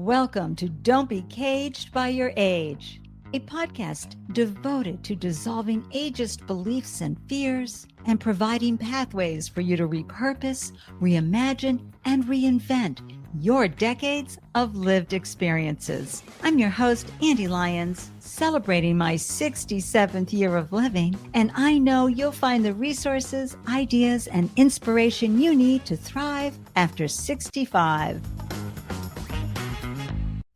Welcome to Don't Be Caged by Your Age, a podcast devoted to dissolving ageist beliefs and fears and providing pathways for you to repurpose, reimagine, and reinvent your decades of lived experiences. I'm your host, Ande Lyons, celebrating my 67th year of living, and I know you'll find the resources, ideas, and inspiration you need to thrive after 65.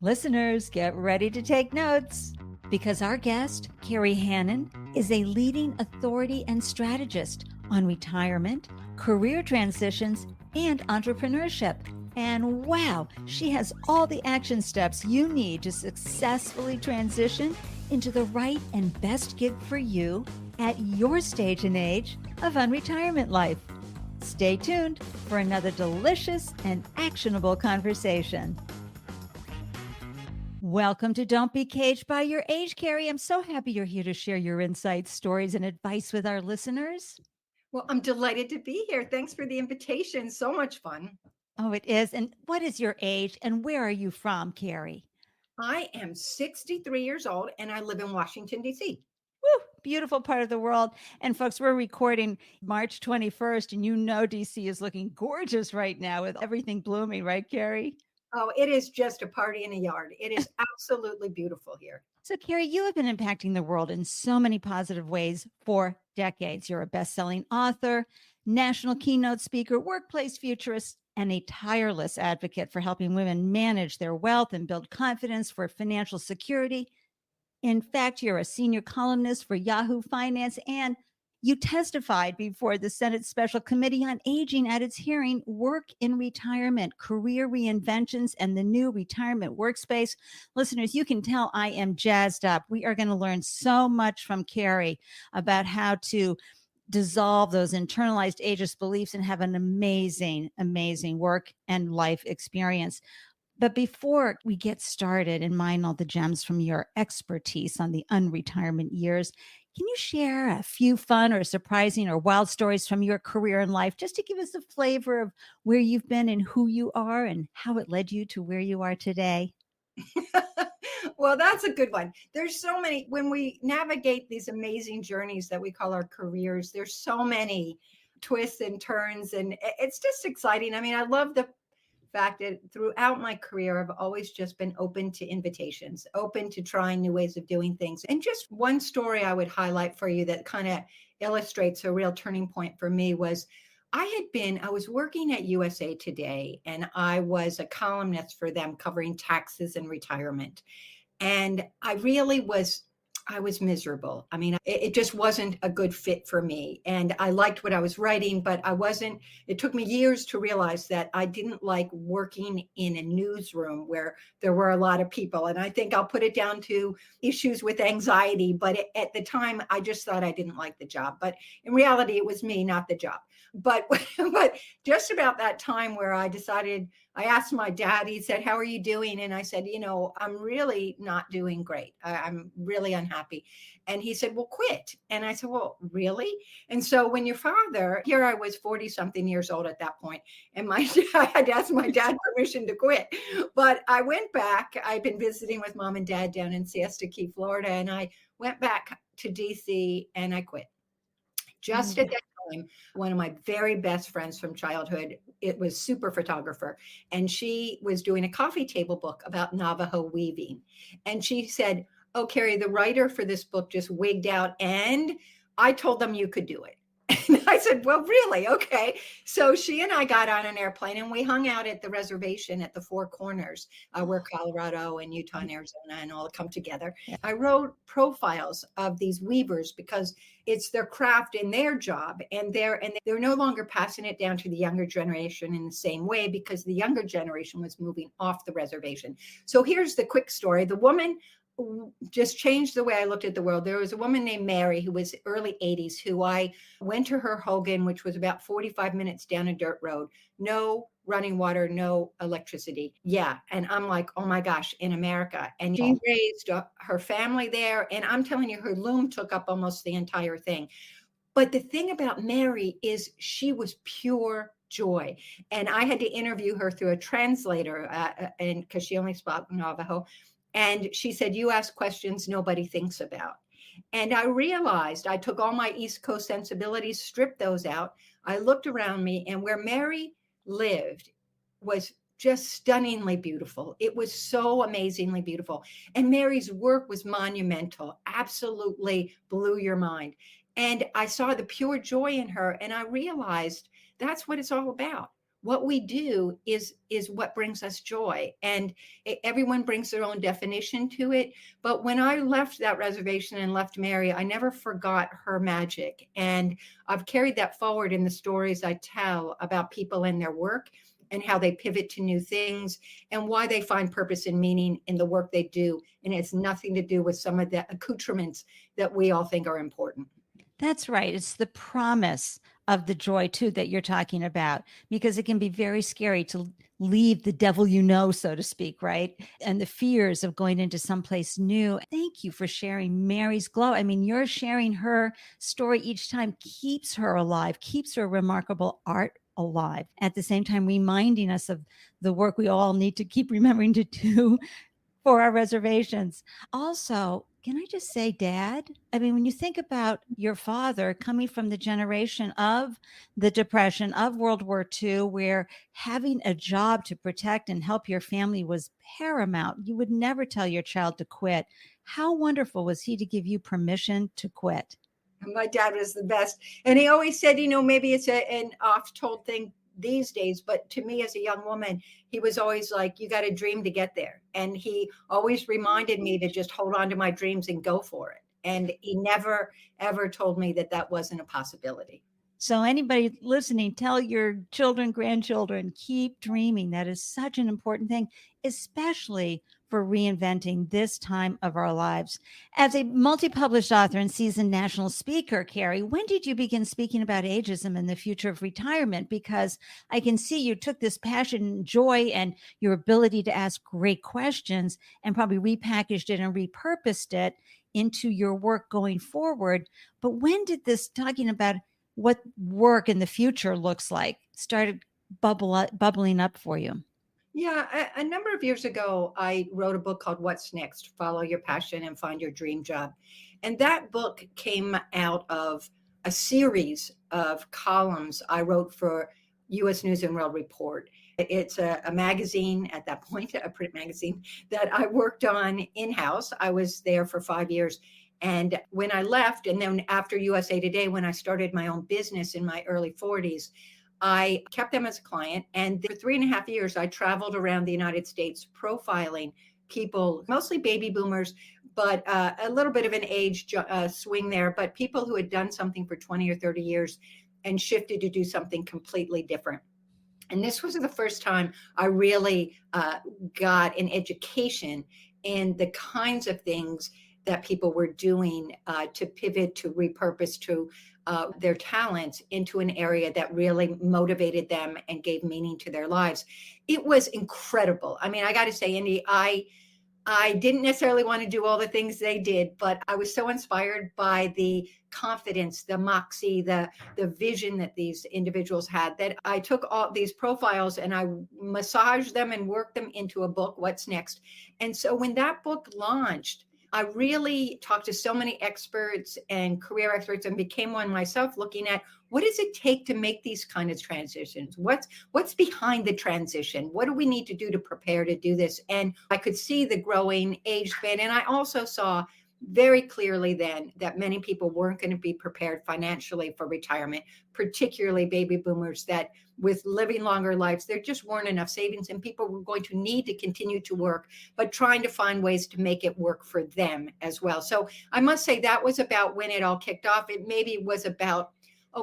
Listeners, get ready to take notes because our guest, Kerry Hannon, is a leading authority and strategist on retirement, career transitions, and entrepreneurship. And wow, she has all the action steps you need to successfully transition into the right and best gig for you at your stage and age of unretirement life. Stay tuned for another delicious and actionable conversation. Welcome to Don't Be Caged by Your Age, Kerry. I'm so happy you're here to share your insights, stories, and advice with our listeners. Well, I'm delighted to be here. Thanks for the invitation. So much fun. Oh, it is. And what is your age and where are you from, Kerry? I am 63 years old and I live in Washington, D.C. Woo, beautiful part of the world. And folks, we're recording March 21st, and you know DC is looking gorgeous right now with everything blooming, right, Kerry? Oh, it is just a party in a yard. It is absolutely beautiful here. So, Kerry, you have been impacting the world in so many positive ways for decades. You're a best-selling author, national keynote speaker, workplace futurist, and a tireless advocate for helping women manage their wealth and build confidence for financial security. In fact, you're a senior columnist for Yahoo Finance, and you testified before the Senate Special Committee on Aging at its hearing, Work in Retirement, Career Reinventions, and the New Retirement Workspace. Listeners, you can tell I am jazzed up. We are going to learn so much from Kerry about how to dissolve those internalized ageist beliefs and have an amazing, amazing work and life experience. But before we get started and mine all the gems from your expertise on the unretirement years, can you share a few fun or surprising or wild stories from your career and life just to give us a flavor of where you've been and who you are and how it led you to where you are today? Well, that's a good one. There's so many. When we navigate these amazing journeys that we call our careers, there's so many twists and turns, and it's just exciting. I mean, I love the fact that throughout my career, I've always just been open to invitations, open to trying new ways of doing things. And just one story I would highlight for you that kind of illustrates a real turning point for me was I was working at USA Today, and I was a columnist for them covering taxes and retirement. And I was miserable. I mean, it just wasn't a good fit for me. And I liked what I was writing, but it took me years to realize that I didn't like working in a newsroom where there were a lot of people. And I think I'll put it down to issues with anxiety. But at the time, I just thought I didn't like the job. But in reality, it was me, not the job. But, but just about that time where I asked my dad, he said, "How are you doing?" And I said, "I'm really not doing great. I'm really unhappy." And he said, "Well, quit." And I said, "Well, really?" And so when your father, here I was 40 something years old at that point, and I had asked my dad permission to quit. But I went back. I'd been visiting with mom and dad down in Siesta Key, Florida. And I went back to DC and I quit. Just at that time, one of my very best friends from childhood, it was super photographer, and she was doing a coffee table book about Navajo weaving. And she said, "Oh, Kerry, the writer for this book just wigged out, and I told them you could do it." And I said, "Well, really? Okay." So she and I got on an airplane and we hung out at the reservation at the Four Corners, where Colorado and Utah and Arizona and all come together. Yeah. I wrote profiles of these weavers because it's their craft and their job, and they're no longer passing it down to the younger generation in the same way because the younger generation was moving off the reservation. So here's the quick story. The woman just changed the way I looked at the world. There was a woman named Mary who was early 80s who I went to her Hogan, which was about 45 minutes down a dirt road. No running water, no electricity. Yeah. And I'm like, oh my gosh, in America. And she raised her family there. And I'm telling you, her loom took up almost the entire thing. But the thing about Mary is she was pure joy. And I had to interview her through a translator, and because she only spoke Navajo. And she said, "You ask questions nobody thinks about." And I realized I took all my East Coast sensibilities, stripped those out. I looked around me, and where Mary lived was just stunningly beautiful. It was so amazingly beautiful. And Mary's work was monumental, absolutely blew your mind. And I saw the pure joy in her, and I realized that's what it's all about. What we do is what brings us joy, and everyone brings their own definition to it. But when I left that reservation and left Mary, I never forgot her magic, and I've carried that forward in the stories I tell about people and their work, and how they pivot to new things, and why they find purpose and meaning in the work they do. And it's nothing to do with some of the accoutrements that we all think are important. That's right. It's the promise of the joy too that you're talking about, because it can be very scary to leave the devil you know, so to speak, right? And the fears of going into someplace new. Thank you for sharing Mary's glow. I mean, you're sharing her story each time keeps her alive, keeps her remarkable art alive. At the same time, reminding us of the work we all need to keep remembering to do for our reservations. Also, can I just say, Dad? I mean, when you think about your father coming from the generation of the Depression, of World War II, where having a job to protect and help your family was paramount, you would never tell your child to quit. How wonderful was he to give you permission to quit? My dad was the best. And he always said, maybe it's an oft told thing these days, but to me as a young woman, he was always like, you got a dream to get there. And he always reminded me to just hold on to my dreams and go for it. And he never, ever told me that that wasn't a possibility. So, anybody listening, tell your children, grandchildren, keep dreaming. That is such an important thing, especially for reinventing this time of our lives. As a multi published author and seasoned national speaker, Kerry, when did you begin speaking about ageism and the future of retirement? Because I can see you took this passion, joy, and your ability to ask great questions and probably repackaged it and repurposed it into your work going forward. But when did this talking about what work in the future looks like started bubbling up for you? Yeah, a number of years ago, I wrote a book called What's Next? Follow Your Passion and Find Your Dream Job. And that book came out of a series of columns I wrote for US News and World Report. It's a magazine at that point, a print magazine that I worked on in-house. I was there for 5 years. And when I left, and then after USA Today, when I started my own business in my early 40s, I kept them as a client. And for 3.5 years, I traveled around the United States profiling people, mostly baby boomers, but a little bit of an age swing there, but people who had done something for 20 or 30 years and shifted to do something completely different. And this was the first time I really got an education in the kinds of things that people were doing to pivot, to repurpose, to their talents into an area that really motivated them and gave meaning to their lives. It was incredible. I mean, I got to say, Andy, I didn't necessarily want to do all the things they did, but I was so inspired by the confidence, the moxie, the vision that these individuals had, that I took all these profiles and I massaged them and worked them into a book, What's Next? And so when that book launched, I really talked to so many experts and career experts and became one myself, looking at what does it take to make these kind of transitions? What's behind the transition? What do we need to do to prepare to do this? And I could see the growing age span. And I also saw very clearly then that many people weren't going to be prepared financially for retirement, particularly baby boomers, that with living longer lives, there just weren't enough savings and people were going to need to continue to work, but trying to find ways to make it work for them as well. So I must say that was about when it all kicked off. It maybe was about,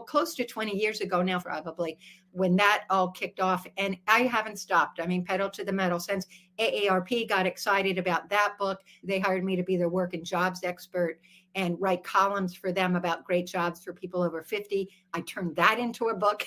close to 20 years ago now, probably, when that all kicked off. And I haven't stopped. I mean, pedal to the metal since AARP got excited about that book. They hired me to be their work and jobs expert and write columns for them about great jobs for people over 50. I turned that into a book.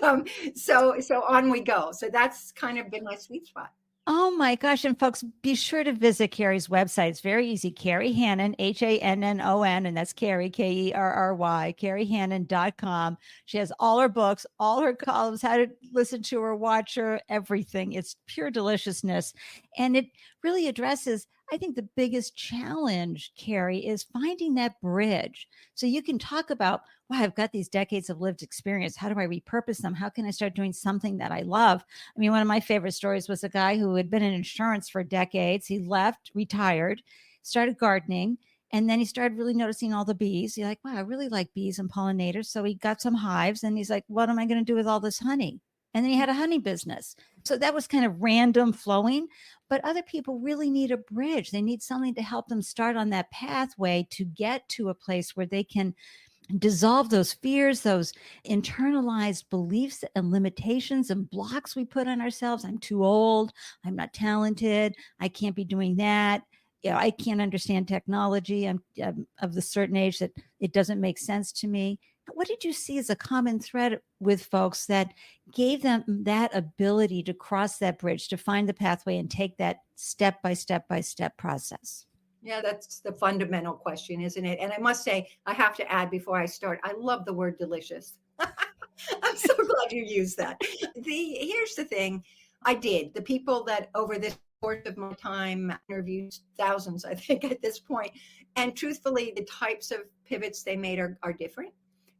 And so on we go. So that's kind of been my sweet spot. Oh my gosh. And folks, be sure to visit Kerry's website. It's very easy. Kerry Hannon, Hannon, and that's Kerry, Kerry, kerryhannon.com. She has all her books, all her columns, how to listen to her, watch her, everything. It's pure deliciousness. And it really addresses, I think, the biggest challenge, Kerry, is finding that bridge. So you can talk about, wow, I've got these decades of lived experience. How do I repurpose them? How can I start doing something that I love? I mean, one of my favorite stories was a guy who had been in insurance for decades. He left, retired, started gardening, and then he started really noticing all the bees. He's like, wow, I really like bees and pollinators. So he got some hives and he's like, what am I going to do with all this honey? And then he had a honey business. So that was kind of random flowing. But other people really need a bridge. They need something to help them start on that pathway to get to a place where they can dissolve those fears, those internalized beliefs and limitations and blocks we put on ourselves. I'm too old. I'm not talented. I can't be doing that. You know, I can't understand technology. I'm of the certain age that it doesn't make sense to me. What did you see as a common thread with folks that gave them that ability to cross that bridge, to find the pathway and take that step by step by step process? Yeah, that's the fundamental question, isn't it? And I must say, I have to add before I start, I love the word delicious. I'm so glad you used that. Here's the thing, I did. The people that over this course of my time interviewed thousands, I think, at this point. And truthfully, the types of pivots they made are different.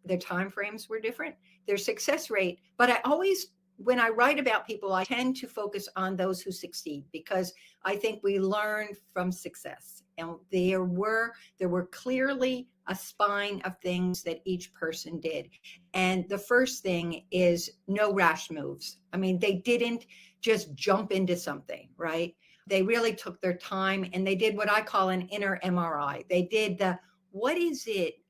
Their time frames were different, their success rate. But I always, when I write about people, I tend to focus on those who succeed because I think we learn from success. And there were clearly a spine of things that each person did. And the first thing is no rash moves. I mean, they didn't just jump into something, right? They really took their time and they did what I call an inner MRI. They did what is it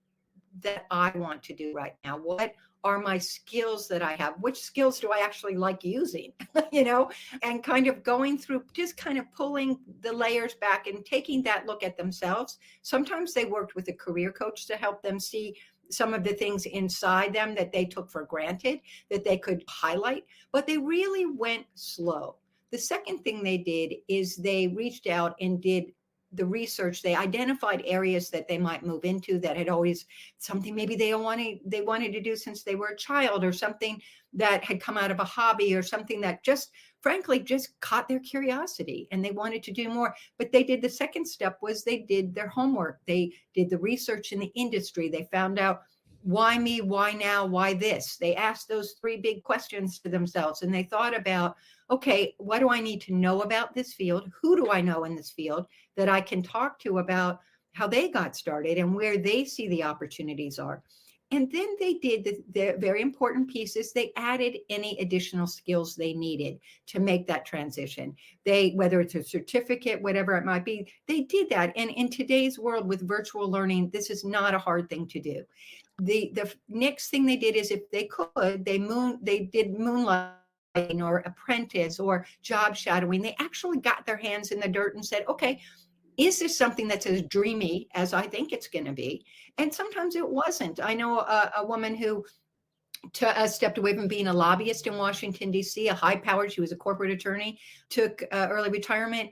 that I want to do right now? What are my skills that I have? Which skills do I actually like using? And kind of going through, just kind of pulling the layers back and taking that look at themselves. Sometimes they worked with a career coach to help them see some of the things inside them that they took for granted that they could highlight, but they really went slow. The second thing they did is they reached out and did the research. They identified areas that they might move into that had always something maybe they wanted to do since they were a child, or something that had come out of a hobby, or something that just frankly just caught their curiosity and they wanted to do more. But they did, the second step was they did their homework. They did the research in the industry. They found out, why me, why now, why this? They asked those three big questions to themselves and they thought about, okay, what do I need to know about this field? Who do I know in this field that I can talk to about how they got started and where they see the opportunities are? And then they did the very important pieces. They added any additional skills they needed to make that transition. Whether it's a certificate, whatever it might be, they did that. And in today's world with virtual learning, this is not a hard thing to do. The next thing they did is, if they could, they did moonlight or apprentice or job shadowing. They actually got their hands in the dirt and said, okay, is this something that's as dreamy as I think it's going to be? And sometimes it wasn't. I know a woman who stepped away from being a lobbyist in Washington, D.C., a high-powered, she was a corporate attorney, took early retirement,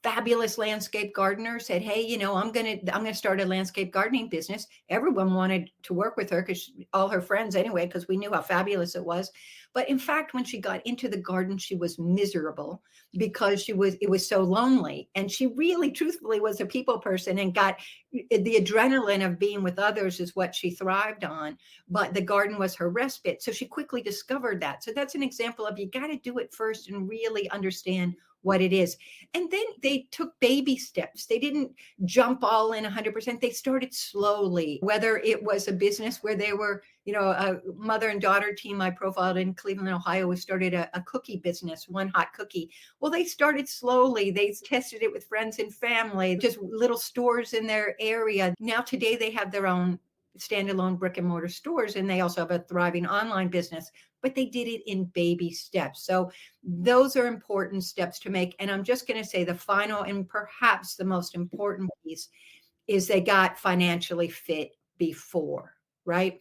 fabulous landscape gardener, said, hey, I'm going to start a landscape gardening business. Everyone wanted to work with her, because all her friends anyway, because we knew how fabulous it was. But in fact, when she got into the garden, she was miserable because it was so lonely. And she really, truthfully, was a people person and got the adrenaline of being with others is what she thrived on. But the garden was her respite. So she quickly discovered that. So that's an example of, you got to do it first and really understand what it is. And then they took baby steps. They didn't jump all in 100%. They started slowly, whether it was a business where they were, a mother and daughter team I profiled in Cleveland, Ohio, who started a cookie business, One Hot Cookie. Well, they started slowly. They tested it with friends and family, just little stores in their area. Now today they have their own standalone brick and mortar stores, and they also have a thriving online business, but they did it in baby steps. So those are important steps to make. And I'm just going to say the final and perhaps the most important piece is they got financially fit before, right?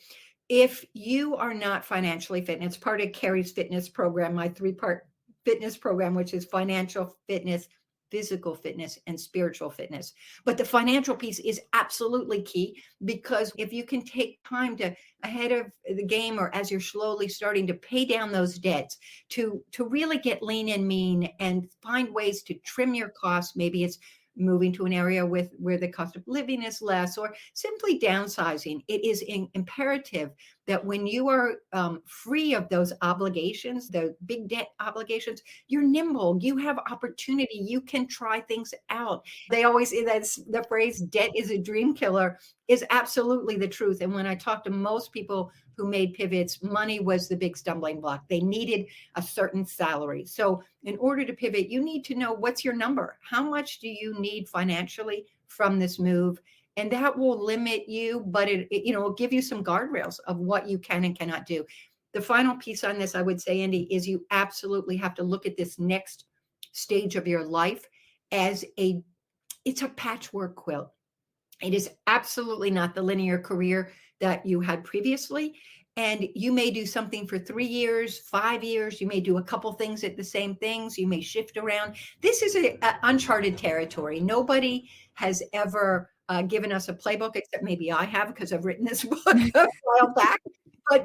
If you are not financially fit, and it's part of Kerry's fitness program, my 3-part fitness program, which is financial fitness, physical fitness, and spiritual fitness. But the financial piece is absolutely key, because if you can take time to ahead of the game, or as you're slowly starting to pay down those debts, to really get lean and mean and find ways to trim your costs. Maybe it's moving to an area with where the cost of living is less, or simply downsizing. It is imperative that when you are free of those obligations, the big debt obligations, you're nimble, you have opportunity, you can try things out. They always say that's the phrase, debt is a dream killer, is absolutely the truth. And when I talk to most people who made pivots, money was the big stumbling block. They needed a certain salary. So in order to pivot, you need to know, what's your number? How much do you need financially from this move? And that will limit you, but it will give you some guardrails of what you can and cannot do. The final piece on this, I would say, Ande, is you absolutely have to look at this next stage of your life as it's a patchwork quilt. It is absolutely not the linear career that you had previously. And you may do something for 3 years, 5 years. You may do a couple things at the same things. You may shift around. This is a uncharted territory. Nobody has ever given us a playbook, except maybe I have, because I've written this book a while back.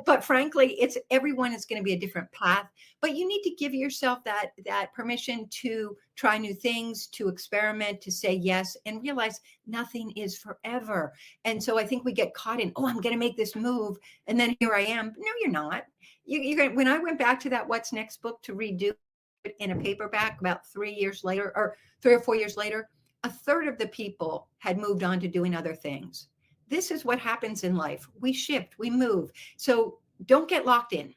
But frankly, everyone is going to be a different path. But you need to give yourself that permission to try new things, to experiment, to say yes, and realize nothing is forever. And so I think we get caught in, I'm going to make this move, and then here I am. No, you're not. When I went back to that What's Next book to redo it in a paperback about 3 years later, or 3 or 4 years later, a third of the people had moved on to doing other things. This is what happens in life. We shift, we move. So don't get locked in.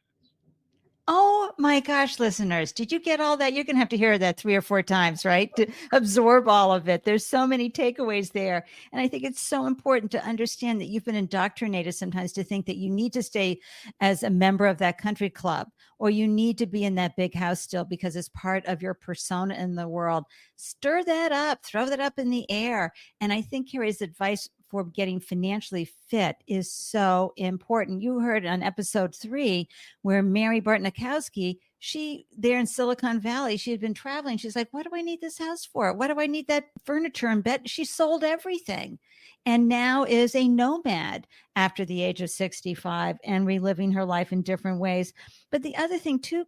Oh my gosh, listeners, did you get all that? You're going to have to hear that 3 or 4 times, right? To absorb all of it. There's so many takeaways there. And I think it's so important to understand that you've been indoctrinated sometimes to think that you need to stay as a member of that country club, or you need to be in that big house still because it's part of your persona in the world. Stir that up, throw that up in the air. And I think Kerry's advice for getting financially fit is so important. You heard on episode 3 where Mary Bartnikowski, she there in Silicon Valley, she had been traveling. She's like, what do I need this house for? What do I need that furniture and bed? She sold everything and now is a nomad after the age of 65 and reliving her life in different ways. But the other thing too,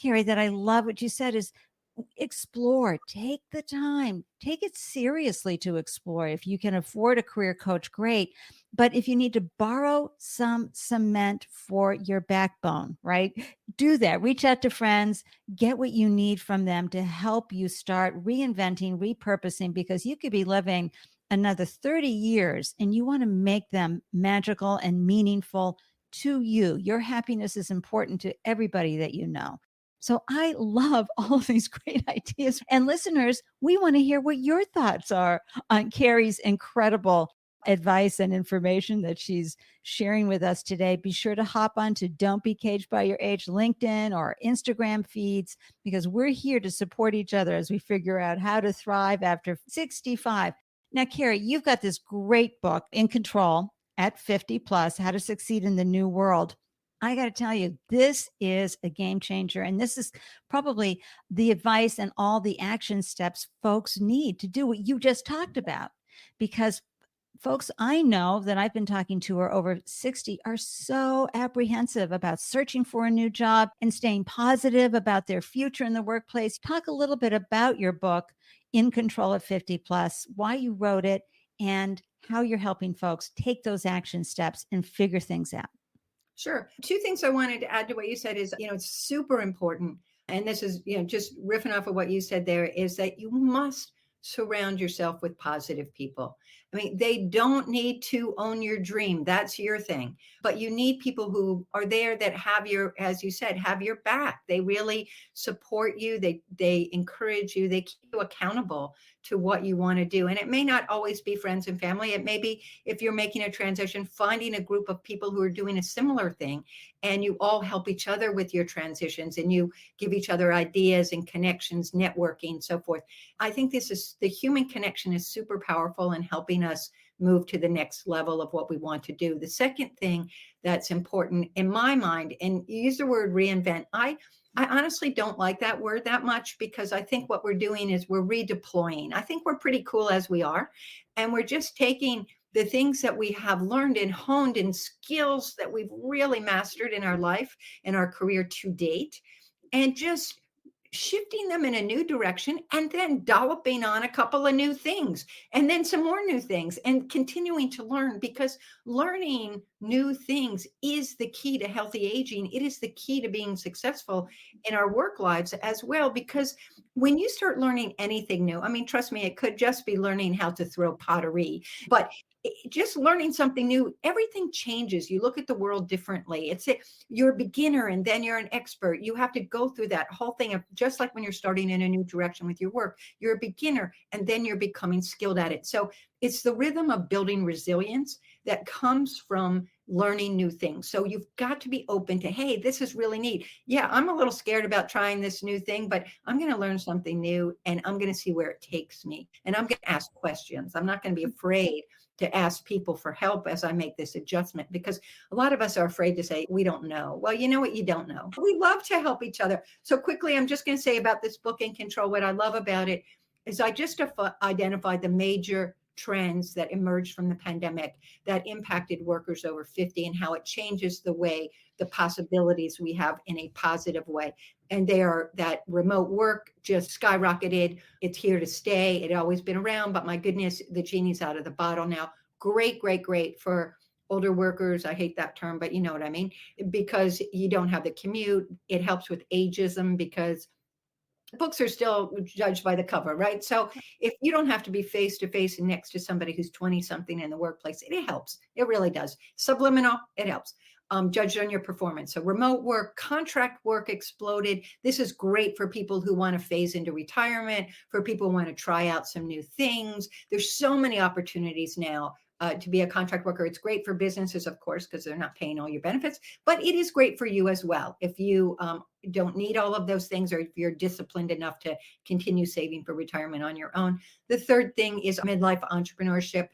Kerry, that I love what you said is explore, take the time, take it seriously to explore. If you can afford a career coach, great. But if you need to borrow some cement for your backbone, right? Do that. Reach out to friends, get what you need from them to help you start reinventing, repurposing, because you could be living another 30 years and you want to make them magical and meaningful to you. Your happiness is important to everybody that you know. So I love all of these great ideas. And listeners, we want to hear what your thoughts are on Kerry's incredible advice and information that she's sharing with us today. Be sure to hop on to Don't Be Caged by Your Age LinkedIn or Instagram feeds, because we're here to support each other as we figure out how to thrive after 65. Now, Kerry, you've got this great book, In Control at 50 Plus, How to Succeed in the New World. I got to tell you, this is a game changer. And this is probably the advice and all the action steps folks need to do what you just talked about. Because folks I know that I've been talking to are over 60 are so apprehensive about searching for a new job and staying positive about their future in the workplace. Talk a little bit about your book, In Control at 50 Plus, why you wrote it, and how you're helping folks take those action steps and figure things out. Sure. 2 things I wanted to add to what you said is, it's super important. And this is, just riffing off of what you said there, is that you must surround yourself with positive people. I mean, they don't need to own your dream. That's your thing. But you need people who are there that have as you said, have your back. They really support you. They encourage you. They keep you accountable to what you want to do. And it may not always be friends and family. It may be, if you're making a transition, finding a group of people who are doing a similar thing, and you all help each other with your transitions, and you give each other ideas and connections, networking, so forth. I think the human connection is super powerful in helping us move to the next level of what we want to do. The second thing that's important in my mind, and you use the word reinvent. I honestly don't like that word that much, because I think what we're doing is we're redeploying. I think we're pretty cool as we are. And we're just taking the things that we have learned and honed in skills that we've really mastered in our life, in our career to date, and just shifting them in a new direction, and then dolloping on a couple of new things, and then some more new things, and continuing to learn, because learning new things is the key to healthy aging. It is the key to being successful in our work lives as well, because when you start learning anything new, I mean, trust me, it could just be learning how to throw pottery, but just learning something new, everything changes. You look at the world differently. You're a beginner and then you're an expert. You have to go through that whole thing of, just like when you're starting in a new direction with your work, you're a beginner and then you're becoming skilled at it. So it's the rhythm of building resilience that comes from learning new things. So you've got to be open to, hey, this is really neat. Yeah, I'm a little scared about trying this new thing, but I'm going to learn something new and I'm going to see where it takes me. And I'm going to ask questions. I'm not going to be afraid to ask people for help as I make this adjustment, because a lot of us are afraid to say, we don't know. Well, you know what? You don't know. We love to help each other. So quickly, I'm just going to say about this book, In Control, what I love about it is I just identified the major trends that emerged from the pandemic that impacted workers over 50, and how it changes the possibilities we have in a positive way. And they are that remote work just skyrocketed. It's here to stay. It always been around, but my goodness, the genie's out of the bottle now. Great, great, great for older workers. I hate that term, but you know what I mean? Because you don't have the commute. It helps with ageism, because books are still judged by the cover, right? So if you don't have to be face to face and next to somebody who's 20 something in the workplace, it helps. It really does. Subliminal, it helps. Judged on your performance. So remote work, contract work exploded. This is great for people who want to phase into retirement, for people who want to try out some new things. There's so many opportunities now to be a contract worker. It's great for businesses, of course, because they're not paying all your benefits, but it is great for you as well. If you don't need all of those things, or if you're disciplined enough to continue saving for retirement on your own. The third thing is midlife entrepreneurship.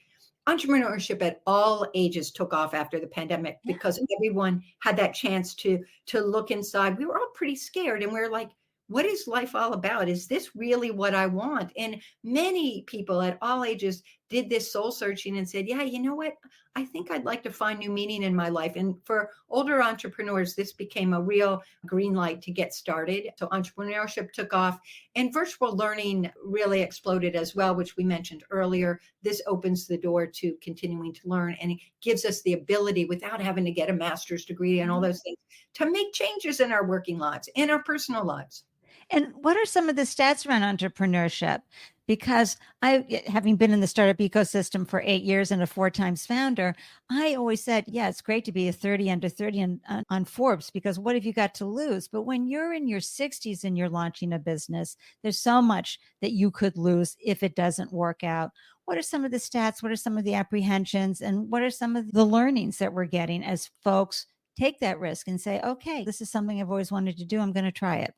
Entrepreneurship at all ages took off after the pandemic, because everyone had that chance to look inside. We were all pretty scared, and we we're like, what is life all about? Is this really what I want? And many people at all ages did this soul searching and said, yeah, you know what? I think I'd like to find new meaning in my life. And for older entrepreneurs, this became a real green light to get started. So entrepreneurship took off, and virtual learning really exploded as well, which we mentioned earlier. This opens the door to continuing to learn, and it gives us the ability, without having to get a master's degree and all those things, to make changes in our working lives, in our personal lives. And what are some of the stats around entrepreneurship? Because having been in the startup ecosystem for 8 years and a 4 times founder, I always said, yeah, it's great to be a 30 under 30 on Forbes, because what have you got to lose? But when you're in your 60s and you're launching a business, there's so much that you could lose if it doesn't work out. What are some of the stats? What are some of the apprehensions? And what are some of the learnings that we're getting as folks take that risk and say, okay, this is something I've always wanted to do. I'm going to try it.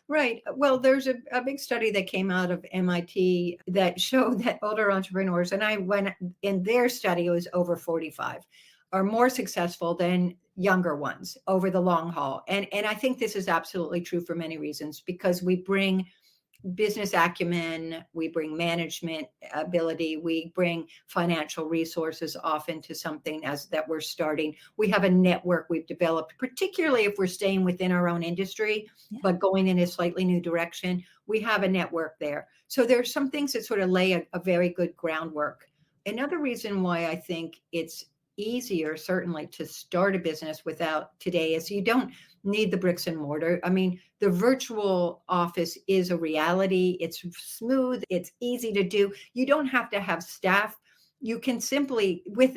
Right. Well, there's a big study that came out of MIT that showed that older entrepreneurs, and I went in their study, it was over 45, are more successful than younger ones over the long haul. And I think this is absolutely true for many reasons, because we bring business acumen, we bring management ability, we bring financial resources often to something as that we're starting. We have a network we've developed, particularly if we're staying within our own industry, but going in a slightly new direction. We have a network there. So there's some things that sort of lay a very good groundwork. Another reason why I think it's easier, certainly, to start a business without today is you don't need the bricks and mortar. I mean, the virtual office is a reality. It's smooth. It's easy to do. You don't have to have staff. You can simply, we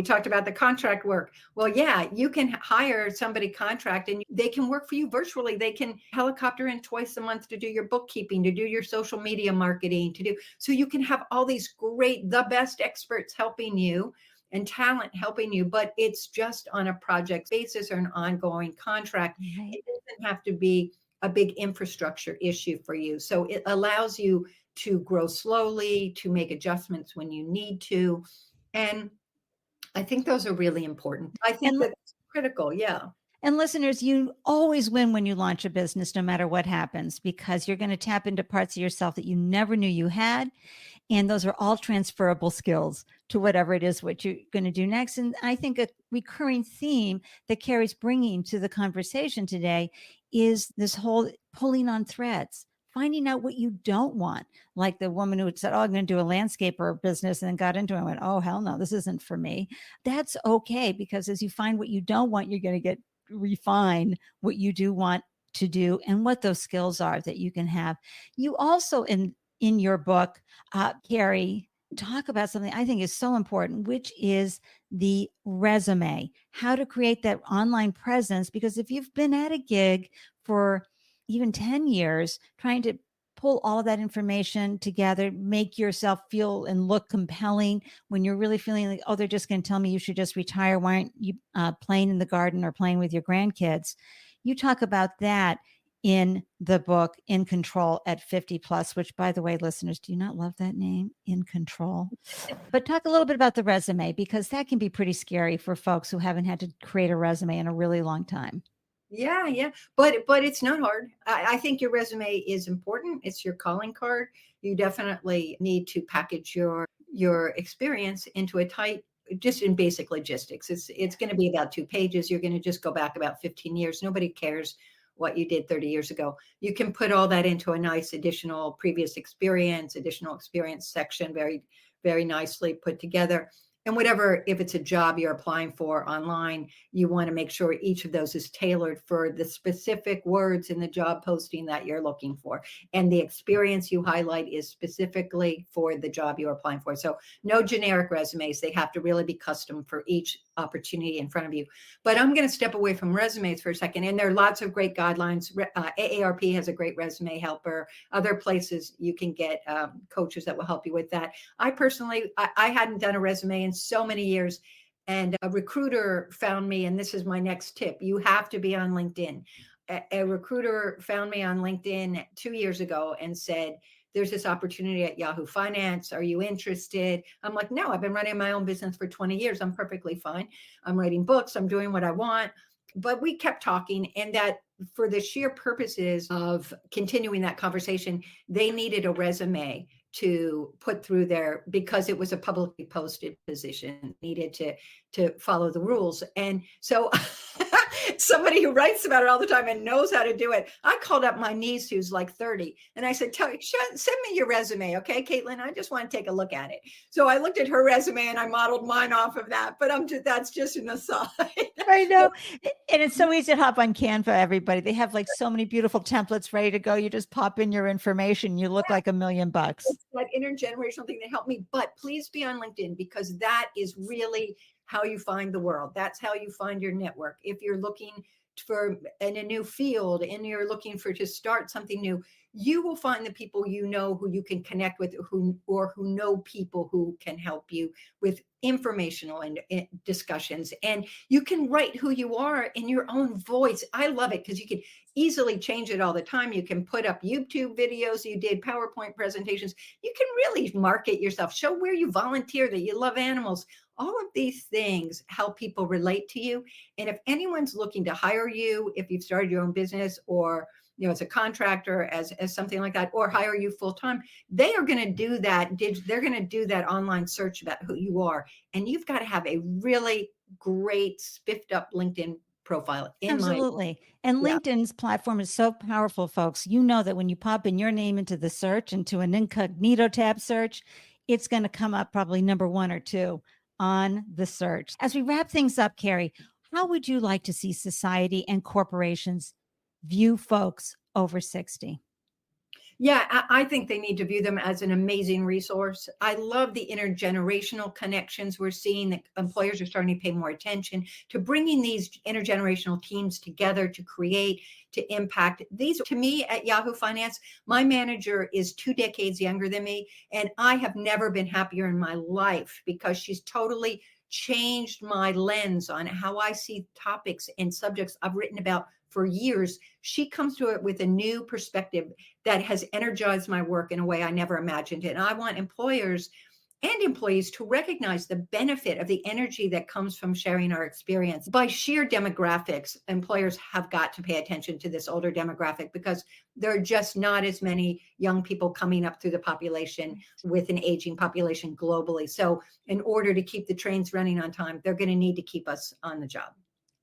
talked about the contract work. Well, yeah, you can hire somebody contract and they can work for you virtually. They can helicopter in twice a month to do your bookkeeping, to do your social media marketing, so you can have all these the best experts helping you and talent helping you, but it's just on a project basis or an ongoing contract. Right. It doesn't have to be a big infrastructure issue for you. So it allows you to grow slowly, to make adjustments when you need to. And I think those are really important. I think And that's critical. Yeah. And listeners, you always win when you launch a business, no matter what happens, because you're going to tap into parts of yourself that you never knew you had. And those are all transferable skills to whatever it is what you're going to do next. And I think a recurring theme that Kerry's bringing to the conversation today is this whole pulling on threads, finding out what you don't want. Like the woman who said, "Oh, I'm going to do a landscaper business," and then got into it and went, "Oh, hell no, this isn't for me." That's okay, because as you find what you don't want, you're going to get refine what you do want to do and what those skills are that you can have. You also in your book, Kerry, talk about something I think is so important, which is the resume, how to create that online presence. Because if you've been at a gig for even 10 years, trying to pull all of that information together, make yourself feel and look compelling when you're really feeling like, oh, they're just going to tell me you should just retire. Why aren't you playing in the garden or playing with your grandkids? You talk about that in the book In Control at 50 Plus, which, by the way, listeners, do you not love that name, In Control? But talk a little bit about the resume, because that can be pretty scary for folks who haven't had to create a resume in a really long time. Yeah, yeah. But it's not hard. I think your resume is important. It's your calling card. You definitely need to package your experience into a tight, just in basic logistics. It's going to be about 2 pages. You're going to just go back about 15 years. Nobody cares what you did 30 years ago. You can put all that into a nice additional additional experience section, very, very nicely put together. And whatever, if it's a job you're applying for online, you want to make sure each of those is tailored for the specific words in the job posting that you're looking for. And the experience you highlight is specifically for the job you're applying for. So no generic resumes. They have to really be custom for each opportunity in front of you. But I'm going to step away from resumes for a second. And there are lots of great guidelines. AARP has a great resume helper. Other places you can get coaches that will help you with that. I personally, I hadn't done a resume in so many years. And a recruiter found me, and this is my next tip. You have to be on LinkedIn. A recruiter found me on LinkedIn 2 years ago and said, "There's this opportunity at Yahoo Finance. Are you interested?" I'm like, "No, I've been running my own business for 20 years. I'm perfectly fine. I'm writing books. I'm doing what I want." But we kept talking, and that for the sheer purposes of continuing that conversation, they needed a resume to put through there because it was a publicly posted position, needed to follow the rules. And so somebody who writes about it all the time and knows how to do it, I called up my niece who's like 30 and I said, send me your resume, okay, Caitlin, I just want to take a look at it. So I looked at her resume and I modeled mine off of that, but that's just an aside. I know. And it's so easy to hop on Canva, everybody. They have like so many beautiful templates ready to go. You just pop in your information, you look like $1,000,000. It's that intergenerational thing that helped me. But please be on LinkedIn, because that is really how you find the world. That's how you find your network. If you're looking for in a new field and you're looking for to start something new, you will find the people you know who you can connect with, who know people who can help you with informational and discussions. And you can write who you are in your own voice. I love it because you can easily change it all the time. You can put up YouTube videos, you did PowerPoint presentations. You can really market yourself, show where you volunteer, that you love animals. All of these things help people relate to you. And if anyone's looking to hire you, if you've started your own business, or as a contractor, as something like that, or hire you full time, they are going to do that. They're going to do that online search about who you are. And you've got to have a really great spiffed up LinkedIn profile. Absolutely. And Yeah. LinkedIn's platform is so powerful, folks. You know that when you pop in your name into the search, into an incognito tab search, it's going to come up probably number 1 or 2 on the search. As we wrap things up, Kerry, how would you like to see society and corporations view folks over 60? Yeah, I think they need to view them as an amazing resource. I love the intergenerational connections we're seeing, that employers are starting to pay more attention to bringing these intergenerational teams together to create, to impact. These, to me, at Yahoo Finance, my manager is 2 decades younger than me, and I have never been happier in my life because she's totally changed my lens on how I see topics and subjects I've written about for years. She comes to it with a new perspective that has energized my work in a way I never imagined it. And I want employers and employees to recognize the benefit of the energy that comes from sharing our experience. By sheer demographics, employers have got to pay attention to this older demographic because there are just not as many young people coming up through the population with an aging population globally. So in order to keep the trains running on time, they're going to need to keep us on the job.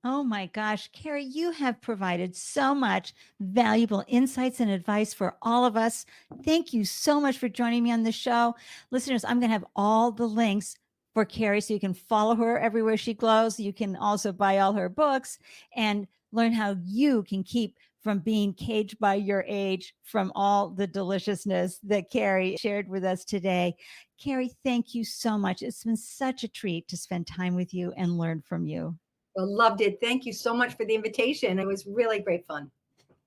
Oh my gosh, Kerry, you have provided so much valuable insights and advice for all of us. Thank you so much for joining me on the show. Listeners, I'm going to have all the links for Kerry so you can follow her everywhere she goes. You can also buy all her books and learn how you can keep from being caged by your age from all the deliciousness that Kerry shared with us today. Kerry, thank you so much. It's been such a treat to spend time with you and learn from you. Well, loved it. Thank you so much for the invitation. It was really great fun.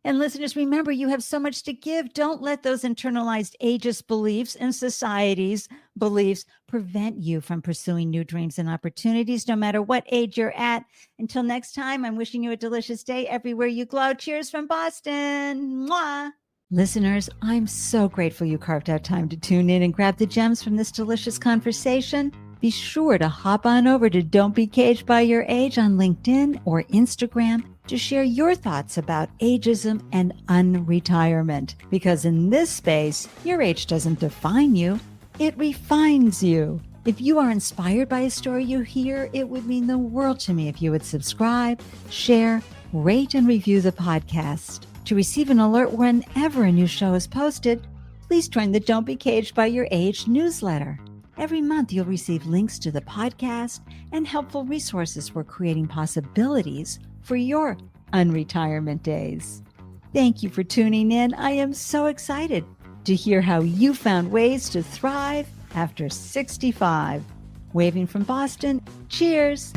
And listeners, remember, you have so much to give. Don't let those internalized ageist beliefs and society's beliefs prevent you from pursuing new dreams and opportunities, no matter what age you're at. Until next time, I'm wishing you a delicious day everywhere you glow. Cheers from Boston. Mwah. Listeners, I'm so grateful you carved out time to tune in and grab the gems from this delicious conversation. Be sure to hop on over to Don't Be Caged by Your Age on LinkedIn or Instagram to share your thoughts about ageism and unretirement. Because in this space, your age doesn't define you, it refines you. If you are inspired by a story you hear, it would mean the world to me if you would subscribe, share, rate, and review the podcast. To receive an alert whenever a new show is posted, please join the Don't Be Caged by Your Age newsletter. Every month, you'll receive links to the podcast and helpful resources for creating possibilities for your unretirement days. Thank you for tuning in. I am so excited to hear how you found ways to thrive after 65. Waving from Boston, cheers.